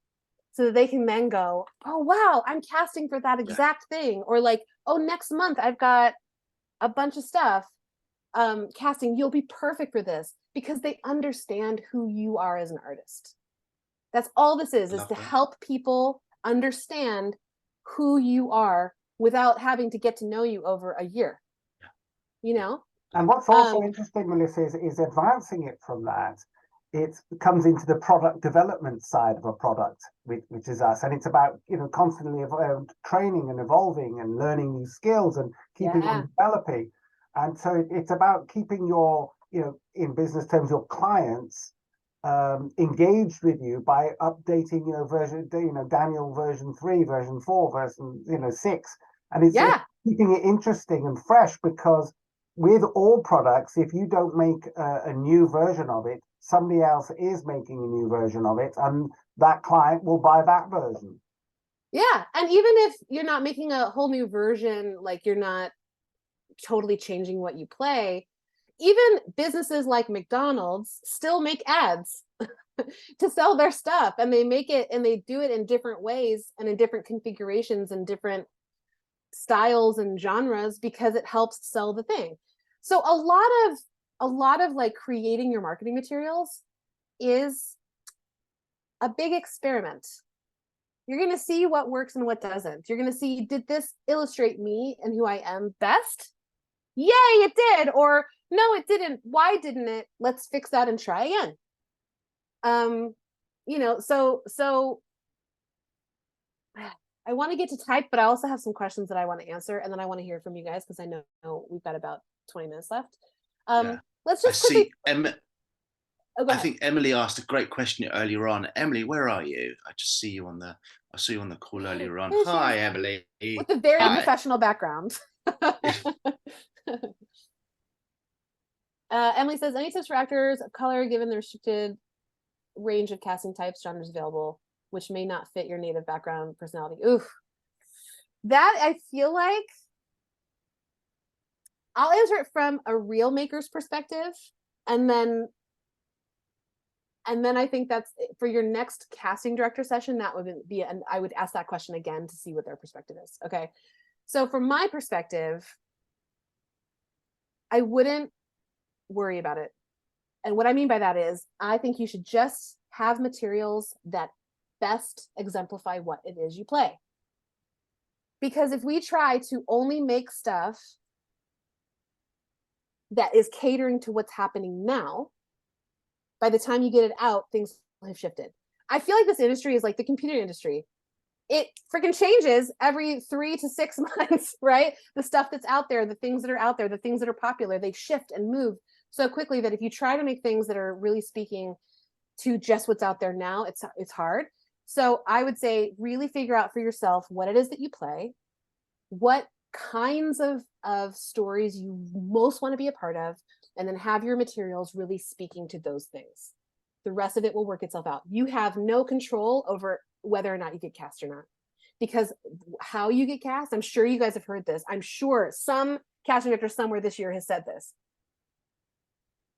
so that they can then go, oh wow, I'm casting for that exact thing, or like, oh, next month I've got a bunch of stuff casting, you'll be perfect for this, because they understand who you are as an artist. That's all this is to help people understand who you are without having to get to know you over a year. You know? And what's also interesting, Melissa, is advancing it from that. It comes into the product development side of a product, which is us, and it's about, you know, constantly training and evolving and learning new skills and keeping on developing. And so it's about keeping your, you know, in business terms, your clients engaged with you by updating, you know, version, you know, Daniel version 3, version 4, version, you know, 6, and it's keeping it interesting and fresh, because with all products, if you don't make a new version of it, somebody else is making a new version of it, and that client will buy that version. Yeah, and even if you're not making a whole new version, like, you're not totally changing what you play, even businesses like McDonald's still make ads to sell their stuff, and they make it, and they do it in different ways and in different configurations and different styles and genres, because it helps sell the thing. So a lot of like creating your marketing materials is a big experiment. You're going to see what works and what doesn't. You're going to see, did this illustrate me and who I am best? Yay, it did. Or no, it didn't. Why didn't it? Let's fix that and try again. You know, so I want to get to type, but I also have some questions that I want to answer, and then I want to hear from you guys, because I know we've got about 20 minutes left. Let's just quickly. I think Emily asked a great question earlier on. Emily, where are you? I saw you on the call earlier on. Hi, Emily. With a very professional background. Emily says, any tips for actors of color given the restricted range of casting types, genres available, which may not fit your native background, personality? Oof. That, I feel like, I'll answer it from a reel maker's perspective, and then I think that's for your next casting director session. That would be, and I would ask that question again to see what their perspective is. Okay, so from my perspective, I wouldn't worry about it, and what I mean by that is, I think you should just have materials that best exemplify what it is you play. Because if we try to only make stuff that is catering to what's happening now, by the time you get it out, things have shifted. I feel like this industry is like the computer industry. It freaking changes every 3 to 6 months, right? The stuff that's out there, the things that are out there, the things that are popular, they shift and move so quickly that if you try to make things that are really speaking to just what's out there now, it's hard. So I would say really figure out for yourself what it is that you play, what kinds of stories you most want to be a part of, and then have your materials really speaking to those things. The rest of it will work itself out. You have no control over whether or not you get cast or not, because how you get cast, I'm sure you guys have heard this. I'm sure some casting director somewhere this year has said this.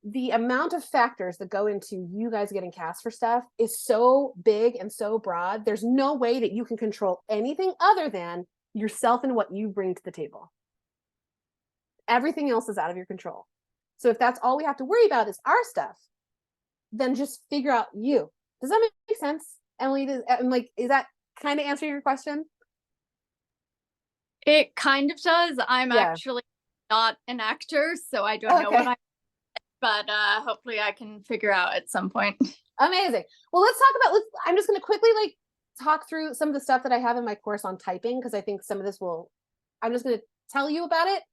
The amount of factors that go into you guys getting cast for stuff is so big and so broad. There's no way that you can control anything other than yourself and what you bring to the table. Everything else is out of your control. So if that's all we have to worry about is our stuff, then just figure out you. Does that make sense, Emily? Is that kind of answering your question? It kind of does. I'm actually not an actor, so I don't know what but hopefully I can figure out at some point. Amazing. Well, let's talk about, I'm just going to quickly talk through some of the stuff that I have in my course on typing, because I think some of this I'm just going to tell you about it,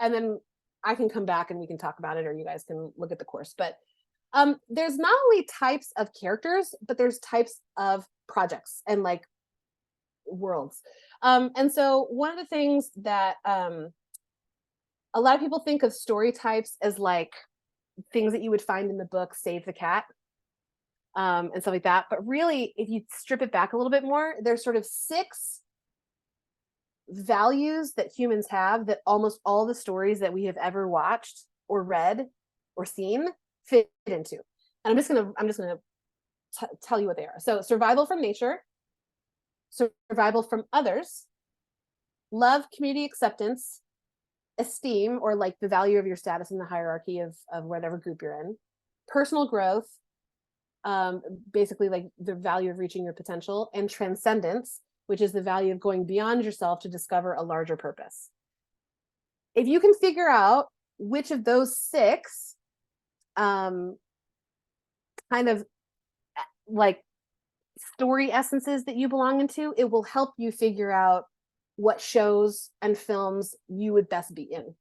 and then I can come back and we can talk about it, or you guys can look at the course. But there's not only types of characters, but there's types of projects and like worlds. And so one of the things that a lot of people think of story types as like things that you would find in the book Save the Cat and stuff like that. But really, if you strip it back a little bit more, there's sort of 6 values that humans have that almost all the stories that we have ever watched or read or seen fit into. And I'm just gonna tell you what they are. So survival from nature, survival from others, love, community acceptance, esteem, or like the value of your status in the hierarchy of whatever group you're in, personal growth, basically like the value of reaching your potential, and transcendence, which is the value of going beyond yourself to discover a larger purpose. If you can figure out which of those 6 kind of like story essences that you belong into, it will help you figure out what shows and films you would best be in.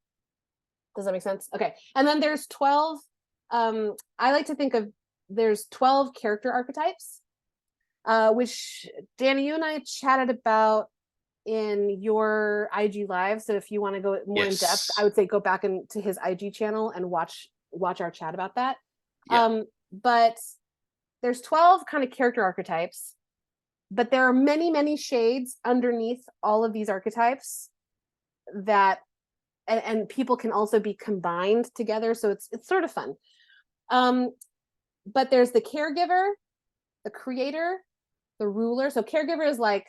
Does that make sense? Okay. And then there's 12, I like to think of, there's 12 character archetypes, which Danny, you and I chatted about in your IG live. So if you want to go more in depth, I would say go back into his IG channel and watch our chat about that. Yeah. But there's 12 kind of character archetypes, but there are many, many shades underneath all of these archetypes that, and people can also be combined together. So it's sort of fun. But there's the caregiver, the creator, the ruler. So caregiver is like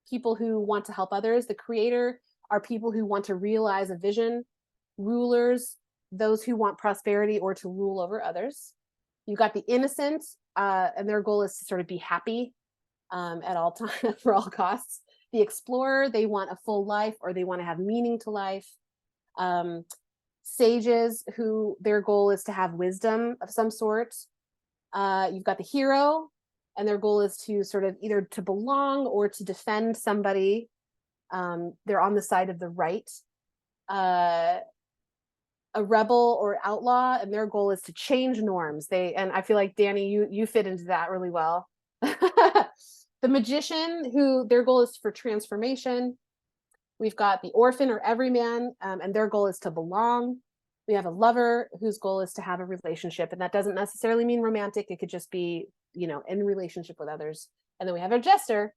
people who want to help others. The creator are people who want to realize a vision. Rulers, those who want prosperity or to rule over others. You've got the innocent, and their goal is to sort of be happy at all times, for all costs. The explorer, they want a full life, or they want to have meaning to life. Sages, who their goal is to have wisdom of some sort. You've got the hero, and their goal is to sort of either to belong or to defend somebody. They're on the side of the right. A rebel or outlaw, and their goal is to change norms. And I feel like Danny, you fit into that really well. The magician, who their goal is for transformation. We've got the orphan or everyman, and their goal is to belong. We have a lover whose goal is to have a relationship, and that doesn't necessarily mean romantic. It could just be, in relationship with others. And then we have a jester,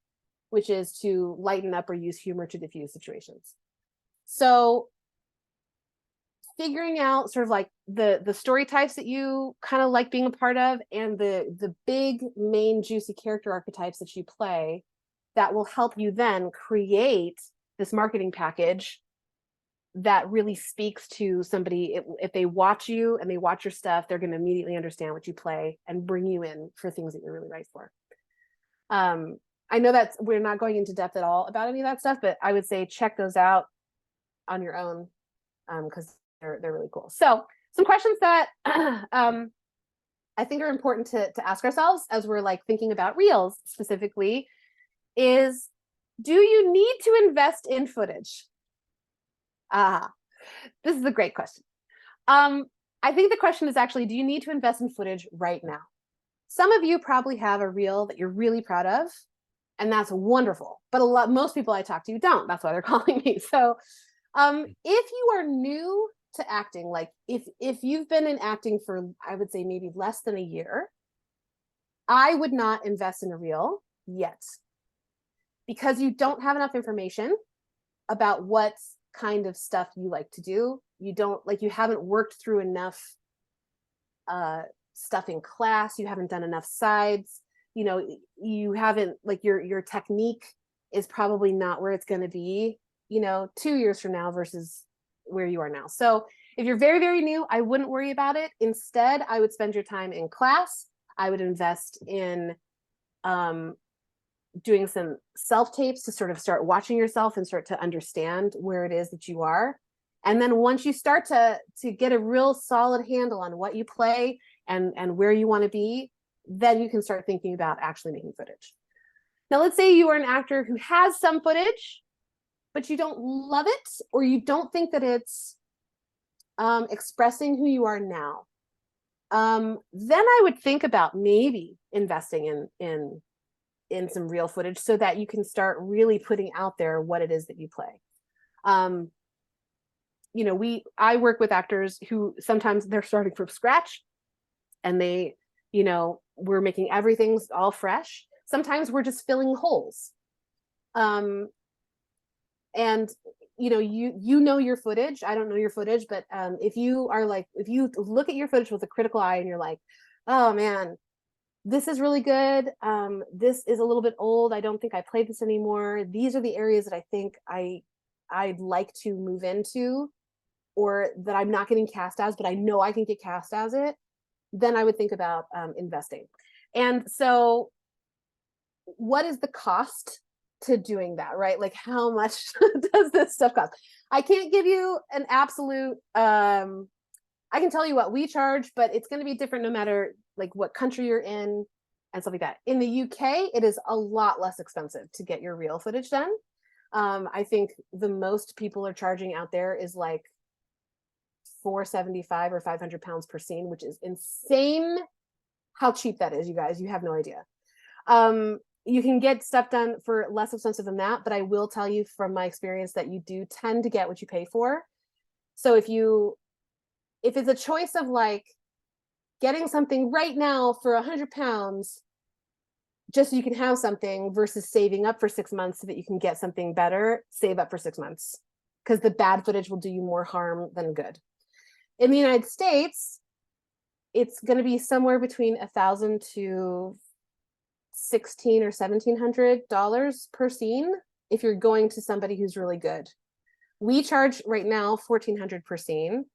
which is to lighten up or use humor to diffuse situations. So figuring out sort of like the story types that you kind of like being a part of, and the big main juicy character archetypes that you play, that will help you then create this marketing package that really speaks to somebody. If they watch you and they watch your stuff, they're going to immediately understand what you play and bring you in for things that you're really right for. I know that we're not going into depth at all about any of that stuff, but I would say check those out on your own, because they're really cool. So some questions that I think are important to ask ourselves as we're like thinking about reels specifically is, do you need to invest in footage? This is a great question. I think the question is actually, do you need to invest in footage right now? Some of you probably have a reel that you're really proud of, and that's wonderful. But most people I talk to don't. That's why they're calling me. So if you are new to acting, like if you've been in acting for, I would say maybe less than a year, I would not invest in a reel yet, because you don't have enough information about what kind of stuff you like to do. You haven't worked through enough stuff in class. You haven't done enough sides. You haven't, like, your technique is probably not where it's going to be, 2 years from now versus where you are now. So if you're very, very new, I wouldn't worry about it. Instead, I would spend your time in class. I would invest in doing some self-tapes to sort of start watching yourself and start to understand where it is that you are. And then once you start to get a real solid handle on what you play and where you want to be, then you can start thinking about actually making footage. Now, let's say you are an actor who has some footage, but you don't love it, or you don't think that it's expressing who you are now. Then I would think about maybe investing in some real footage so that you can start really putting out there what it is that you play. I work with actors who sometimes they're starting from scratch, and we're making everything all fresh. Sometimes we're just filling holes. And you know your footage. I don't know your footage, but if you look at your footage with a critical eye and you're like, oh man, this is really good. This is a little bit old. I don't think I play this anymore. These are the areas that I think I'd like to move into, or that I'm not getting cast as, but I know I can get cast as it. Then I would think about investing. And so what is the cost to doing that, right? Like, how much does this stuff cost? I can't give you an absolute, I can tell you what we charge, but it's going to be different no matter like what country you're in and stuff like that. In the UK, it is a lot less expensive to get your real footage done. I think the most people are charging out there is like $475 or £500 per scene, which is insane how cheap that is, you guys. You have no idea. You can get stuff done for less expensive than that, but I will tell you from my experience that you do tend to get what you pay for. So if it's a choice of like getting something right now for £100 just so you can have something versus saving up for 6 months so that you can get something better, save up for 6 months, because the bad footage will do you more harm than good. In the United States, it's going to be somewhere between $1,000 to $1,600 or $1,700 per scene if you're going to somebody who's really good. We charge right now $1,400 per scene.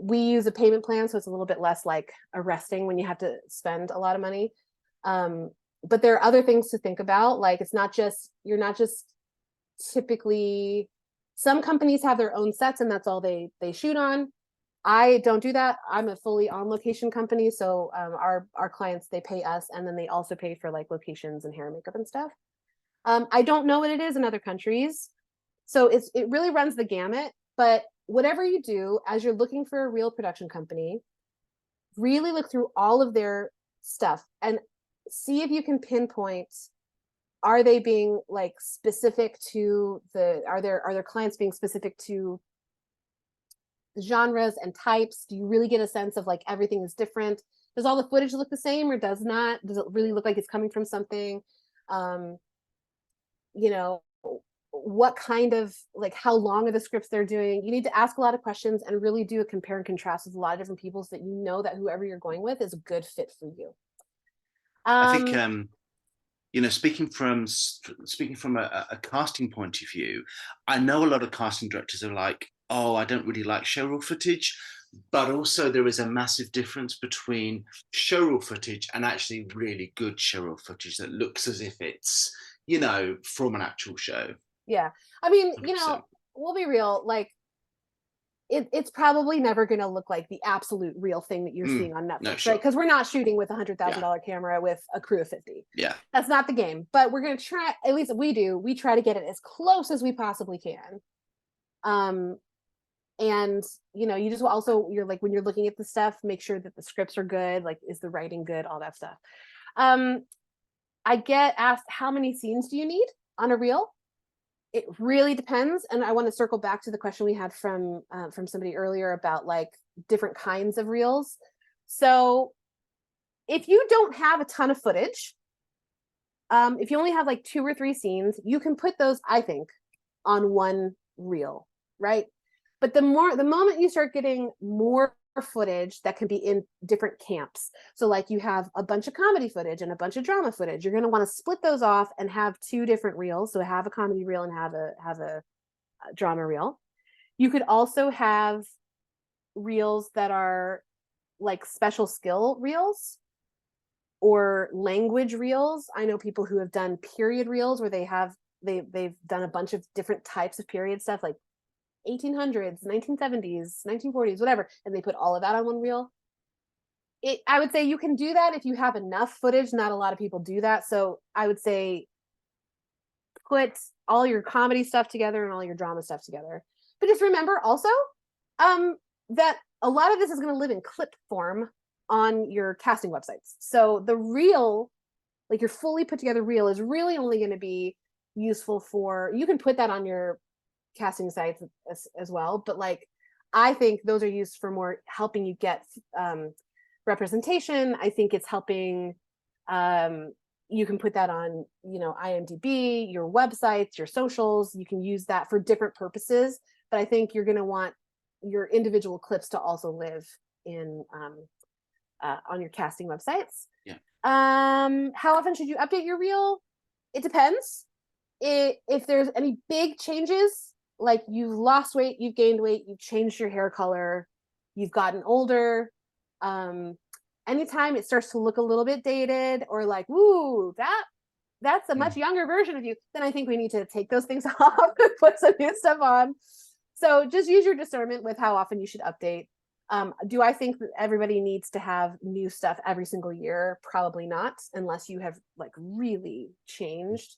We use a payment plan, so it's a little bit less like arresting when you have to spend a lot of money. But there are other things to think about. Like, you're not just typically, some companies have their own sets and that's all they shoot on. I don't do that. I'm a fully on location company. So our clients, they pay us, and then they also pay for like locations and hair and makeup and stuff. I don't know what it is in other countries. So it really runs the gamut, but whatever you do, as you're looking for a real production company, really look through all of their stuff and see if you can pinpoint, are they being like specific to are their clients being specific to genres and types? Do you really get a sense of like everything is different? Does all the footage look the same or does not? Does it really look like it's coming from something? What kind of, like, how long are the scripts they're doing? You need to ask a lot of questions and really do a compare and contrast with a lot of different people so that you know that whoever you're going with is a good fit for you. I think you know, speaking from a casting point of view, I know a lot of casting directors are like, oh, I don't really like showreel footage, but also there is a massive difference between showreel footage and actually really good showreel footage that looks as if it's, you know, from an actual show. Yeah. I mean, you 100%. know, we'll be real, like it's probably never going to look like the absolute real thing that you're seeing on No, Netflix, sure. right? Because we're not shooting with a Yeah. $100,000 camera with a crew of 50. Yeah. That's not the game. But we're going to try, at least we do, we try to get it as close as we possibly can. And you know, you just also, you're like, when you're looking at the stuff, make sure that the scripts are good, like is the writing good, all that stuff. I get asked, how many scenes do you need on a reel? It really depends. And I want to circle back to the question we had from somebody earlier about like different kinds of reels. So if you don't have a ton of footage, if you only have like 2 or 3 scenes, you can put those, I think, on one reel, right? But the moment you start getting more footage that can be in different camps, so like you have a bunch of comedy footage and a bunch of drama footage, you're going to want to split those off and have 2 different reels. So have a comedy reel and have a drama reel. You could also have reels that are like special skill reels or language reels. I know people who have done period reels where they've done a bunch of different types of period stuff, like 1800s, 1970s, 1940s, whatever, and they put all of that on one reel. I would say you can do that if you have enough footage. Not a lot of people do that. So I would say put all your comedy stuff together and all your drama stuff together. But just remember also that a lot of this is going to live in clip form on your casting websites. So the reel, like your fully put together reel, is really only going to be useful for, you can put that on your casting sites as well, but like I think those are used for more helping you get representation. I think it's helping, you can put that on, you know, IMDb, your websites, your socials. You can use that for different purposes, but I think you're going to want your individual clips to also live in on your casting websites. Yeah. How often should you update your reel? It depends. If there's any big changes, like you've lost weight, you've gained weight, you've changed your hair color, you've gotten older, anytime it starts to look a little bit dated or like, ooh, that's a much younger version of you, then I think we need to take those things off and put some new stuff on. So just use your discernment with how often you should update. Do I think that everybody needs to have new stuff every single year? Probably not, unless you have like really changed.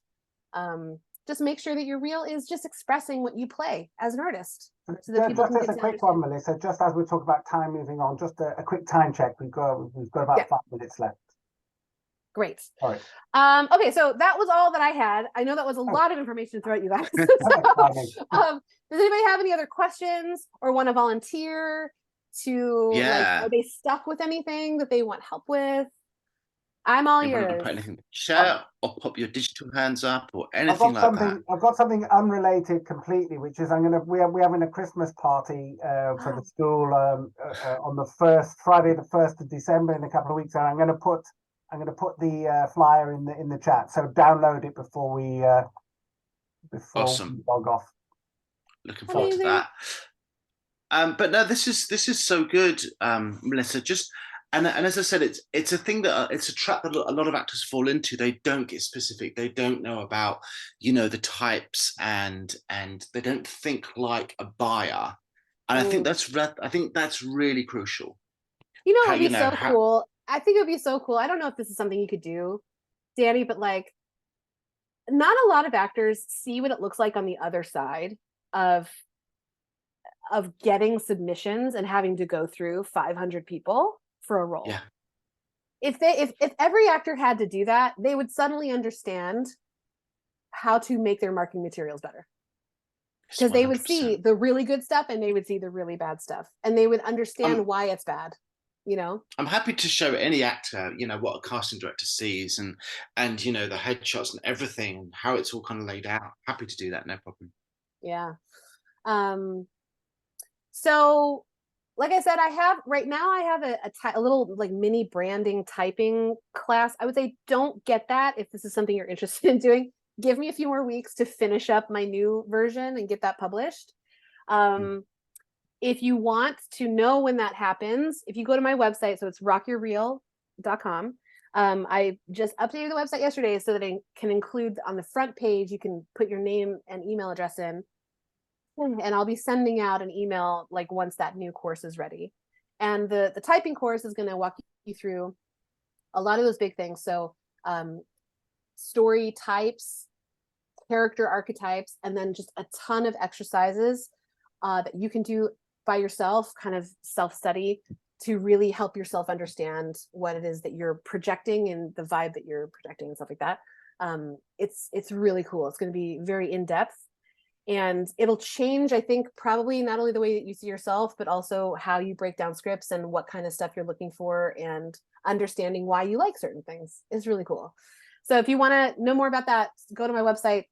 Just make sure that your reel is just expressing what you play as an artist. So that people just can as get a to quick understand. one, Melissa, just as we talk about time moving on, just a quick time check. We've got about Yeah. 5 minutes left. Great. All right. Okay, so that was all that I had. I know that was a lot of information to throw at you guys. So, does anybody have any other questions or want to volunteer to like, are they stuck with anything that they want help with? I'm all yours. Put anything in the chat or pop your digital hands up or anything like that. I've got something unrelated completely, which is we're having a Christmas party for the school on the Friday, the 1st of December in a couple of weeks, and I'm going to put the flyer in the chat. So download it before we Awesome. log off. Looking forward to that. But no, this is so good, Melissa. Just and as I said, it's a thing that it's a trap that a lot of actors fall into. They don't get specific. They don't know about, you know, the types and they don't think like a buyer. And I think that's really crucial. You know, it'd be so cool. I think it would be so cool. I don't know if this is something you could do, Danny, but like, not a lot of actors see what it looks like on the other side of getting submissions and having to go through 500 people for a role. Yeah. If every actor had to do that, they would suddenly understand how to make their marketing materials better. Because they would see the really good stuff and they would see the really bad stuff, and they would understand why it's bad. You know, I'm happy to show any actor, you know, what a casting director sees and you know, the headshots and everything and how it's all kind of laid out. Happy to do that, no problem. Yeah. So like I said, I have right now, I have a little like mini branding typing class. I would say don't get that if this is something you're interested in doing. Give me a few more weeks to finish up my new version and get that published. If you want to know when that happens, if you go to my website, so it's rockyourreel.com. I just updated the website yesterday so that it can include on the front page, you can put your name and email address in. And I'll be sending out an email like once that new course is ready. And the typing course is going to walk you through a lot of those big things. So story types, character archetypes, and then just a ton of exercises that you can do by yourself, kind of self-study, to really help yourself understand what it is that you're projecting and the vibe that you're projecting and stuff like that. It's really cool. It's going to be very in-depth. And it'll change, I think, probably not only the way that you see yourself, but also how you break down scripts and what kind of stuff you're looking for, and understanding why you like certain things is really cool. So if you want to know more about that, go to my website,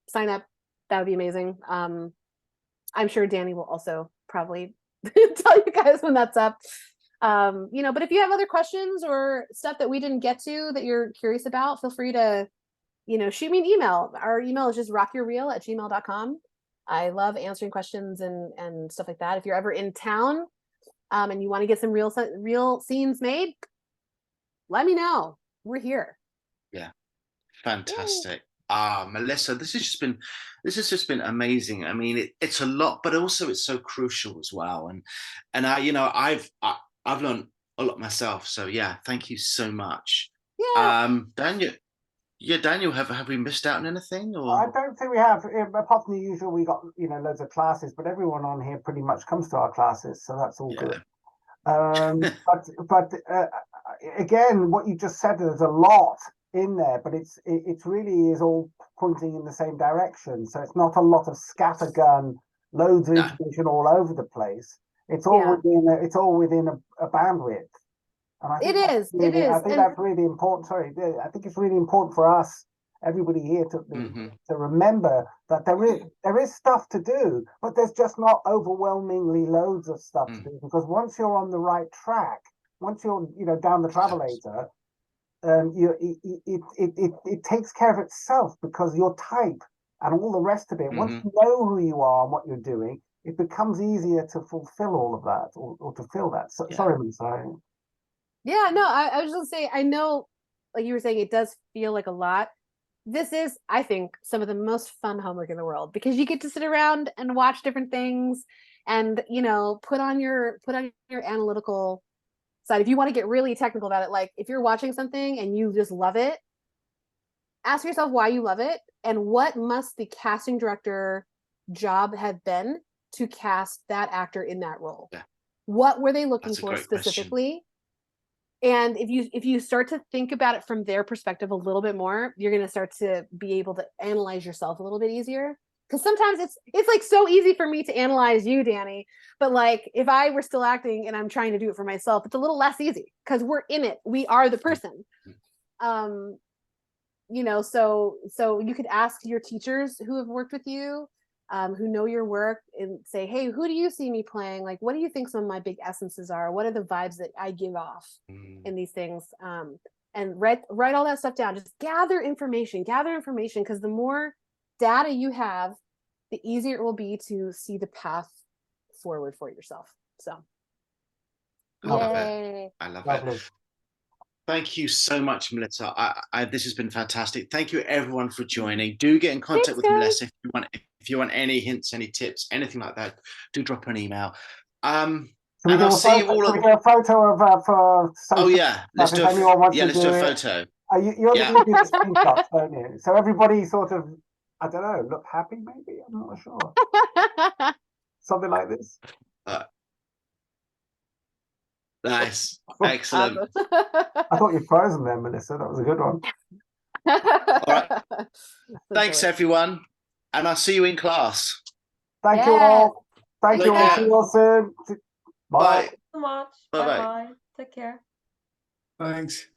sign up. That would be amazing. I'm sure Danny will also probably tell you guys when that's up. But if you have other questions or stuff that we didn't get to that you're curious about, feel free to shoot me an email. Our email is just rockyourreel@gmail.com. I love answering questions and stuff like that. If you're ever in town and you want to get some real scenes made, let me know. We're here. Yeah, fantastic. Melissa, this has just been amazing. I mean, it's a lot, but also it's so crucial as well. And I've learned a lot myself. So yeah, thank you so much. Yeah. Daniel. Yeah, Daniel, have we missed out on anything? Or I don't think we have. Apart from the usual, we got loads of classes, but everyone on here pretty much comes to our classes, so that's all good. But again, what you just said, there's a lot in there, but it really is all pointing in the same direction. So it's not a lot of scattergun, loads of information all over the place. It's all within a bandwidth. And I think it is. I think that's really important. Sorry, I think it's really important for us, everybody here, to remember that there is stuff to do, but there's just not overwhelmingly loads of stuff to do. Because once you're on the right track, once you're down the travelator, it takes care of itself, because your type and all the rest of it. Once you know who you are and what you're doing, it becomes easier to fulfill all of that, or to fill that. So, sorry, I'm sorry. Yeah, no, I was just gonna say, I know, like you were saying, it does feel like a lot. This is, I think, some of the most fun homework in the world, because you get to sit around and watch different things and, put on your analytical side. If you want to get really technical about it, like if you're watching something and you just love it, ask yourself why you love it, and what must the casting director job have been to cast that actor in that role? Yeah. What were they looking for specifically? Question. And if you start to think about it from their perspective a little bit more, you're going to start to be able to analyze yourself a little bit easier. Because sometimes it's like so easy for me to analyze you, Danny, but like if I were still acting and I'm trying to do it for myself, it's a little less easy because we're in it. We are the person. So you could ask your teachers who have worked with you, who know your work, and say, hey, who do you see me playing? Like, what do you think some of my big essences are? What are the vibes that I give off in these things? And write all that stuff down. Just gather information, because the more data you have, the easier it will be to see the path forward for yourself. So, I love it. Thank you so much, Melissa. This has been fantastic. Thank you, everyone, for joining. Do get in contact with Melissa if you want any hints, any tips, anything like that. Do drop an email. And I'll see you all. Can we get a photo of for? Oh yeah, let's do a photo. You're the one who do the screenshots, don't you? So everybody sort of, I don't know, look happy. Maybe, I'm not sure. Something like this. Nice. Excellent. I thought you frozen there, Melissa. That was a good one. All right. Thanks, everyone. And I'll see you in class. Thank you all. Thank you all. See you all soon. Bye. Bye. So much. Bye-bye. Bye. Take care. Thanks.